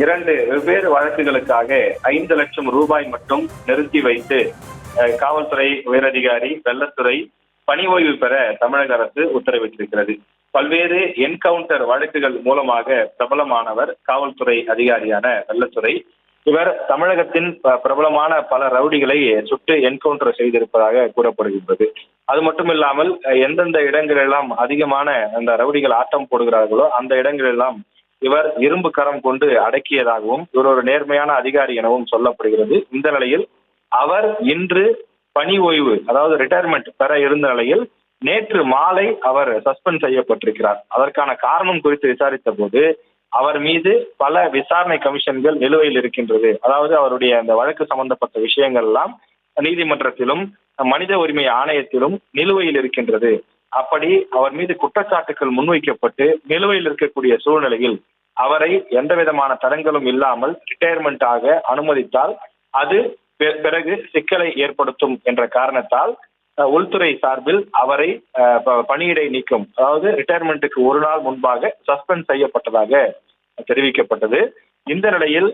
2 வெவ்வேறு வழக்குகளுக்காக 5 லட்சம் ரூபாய் மட்டும் நிறுத்தி வைத்து காவல்துறை உயரதிகாரி வெள்ளத்துறை பணி ஓய்வு பெற தமிழக அரசு உத்தரவிட்டிருக்கிறது. பல்வேறு என்கவுண்டர் வழக்குகள் மூலமாக பிரபலமானவர் காவல்துறை அதிகாரியான வெள்ளத்துறை. இவர் தமிழகத்தின் பிரபலமான பல ரவுடிகளை சுட்டு என்கவுண்டர் செய்திருப்பதாக கூறப்படுகின்றது. அது மட்டுமில்லாமல் எந்தெந்த இடங்களெல்லாம் அதிகமான அந்த ரவுடிகள் ஆட்டம் போடுகிறார்களோ அந்த இடங்களெல்லாம் இவர் இரும்பு கரம் கொண்டு அடக்கியதாகவும் இவர் ஒரு நேர்மையான அதிகாரி எனவும் சொல்லப்படுகிறது. இந்த நிலையில் அவர் இன்று பணி ஓய்வு, அதாவது ரிட்டையர்மெண்ட் பெற இருந்த நிலையில் நேற்று மாலை அவர் சஸ்பெண்ட் செய்யப்பட்டிருக்கிறார். அதற்கான காரணம் குறித்து விசாரித்த போது அவர் மீது பல விசாரணை கமிஷன்கள் நிலுவையில் இருக்கின்றது. அதாவது அவருடைய அந்த வழக்கு சம்பந்தப்பட்ட விஷயங்கள் எல்லாம் நீதிமன்றத்திலும் மனித உரிமை ஆணையத்திலும் நிலுவையில் இருக்கின்றது. அப்படி அவர் மீது குற்றச்சாட்டுகள் முன்வைக்கப்பட்டு நிலுவையில் இருக்கக்கூடிய சூழ்நிலையில் அவரை எந்த விதமான தடங்களும் இல்லாமல் ரிட்டையர்மெண்ட் ஆக அனுமதித்தால் அது பிறகு சிக்கலை ஏற்படுத்தும் என்ற காரணத்தால் உள்துறை சார்பில் அவரை பணியிடை நீக்கம், அதாவது ரிட்டையர்மெண்ட்டுக்கு ஒரு நாள் முன்பாக சஸ்பெண்ட் செய்யப்பட்டதாக தெரிவிக்கப்பட்டது. இந்த நிலையில்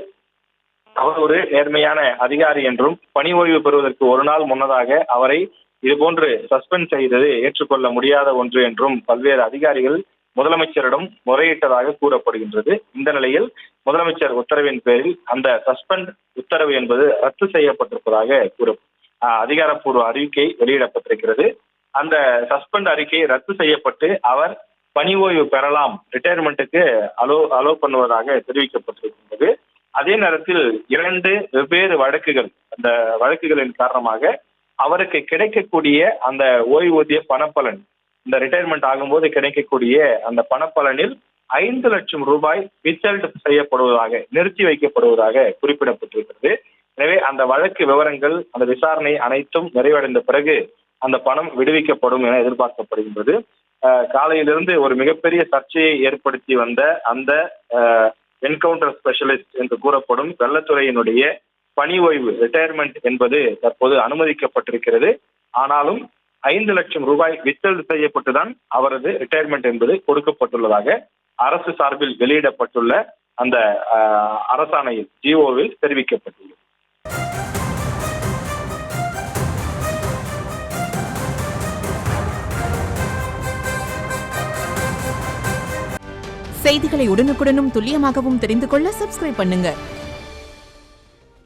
அவர் ஒரு நேர்மையான அதிகாரி என்றும் பணி ஓய்வு பெறுவதற்கு ஒரு நாள் முன்னதாக அவரை இதுபோன்று சஸ்பெண்ட் செய்தது ஏற்றுக்கொள்ள முடியாத ஒன்று என்றும் பல்வேறு அதிகாரிகள் முதலமைச்சரிடம் முறையிட்டதாக கூறப்படுகின்றது. இந்த நிலையில் முதலமைச்சர் உத்தரவின் பேரில் அந்த சஸ்பெண்ட் உத்தரவு என்பது ரத்து செய்யப்பட்டிருப்பதாக அதிகாரப்பூர்வ அறிக்கை வெளியிடப்பட்டிருக்கிறது. அந்த சஸ்பெண்ட் அறிக்கை ரத்து செய்யப்பட்டு அவர் பணி ஓய்வு பெறலாம், ரிட்டையர்மெண்ட்டுக்கு அலோ பண்ணுவதாக தெரிவிக்கப்பட்டிருக்கின்றது. அதே நேரத்தில் 2 வெவ்வேறு வழக்குகள், அந்த வழக்குகளின் காரணமாக அவருக்கு கிடைக்கக்கூடிய அந்த ஓய்வூதிய பணப்பலன், இந்த ரிட்டையர்மெண்ட் ஆகும்போது கிடைக்கக்கூடிய அந்த பணப்பலனில் 5 லட்சம் ரூபாய் வித்ஹெல்ட் செய்யப்படுவதாக, நிறுத்தி வைக்கப்படுவதாக குறிப்பிடப்பட்டிருக்கிறது. எனவே அந்த வழக்கு விவரங்கள், அந்த விசாரணை அனைத்தும் நிறைவடைந்த பிறகு அந்த பணம் விடுவிக்கப்படும் என எதிர்பார்க்கப்படுகின்றது. காலையிலிருந்து ஒரு மிகப்பெரிய சர்ச்சையை ஏற்படுத்தி வந்த அந்த என்கவுண்டர் ஸ்பெஷலிஸ்ட் என்று கூறப்படும் வெள்ளத்துறையினுடைய பணி ஓய்வு ரிட்டையர்மெண்ட் என்பது தற்போது அனுமதிக்கப்பட்டிருக்கிறது. ஆனாலும் 5 லட்சம் ரூபாய் வித்ஹெல்ட் செய்யப்பட்டுதான் அவரது ரிட்டையர்மெண்ட் என்பது கொடுக்கப்பட்டுள்ளதாக அரசு சார்பில் வெளியிடப்பட்டுள்ள அந்த அரசாணையில், ஜிஓவில் தெரிவிக்கப்பட்டுள்ளது. செய்திகளை உடனுக்குடனும் துல்லியமாகவும் தெரிந்து கொள்ள சப்ஸ்கிரைப் பண்ணுங்க.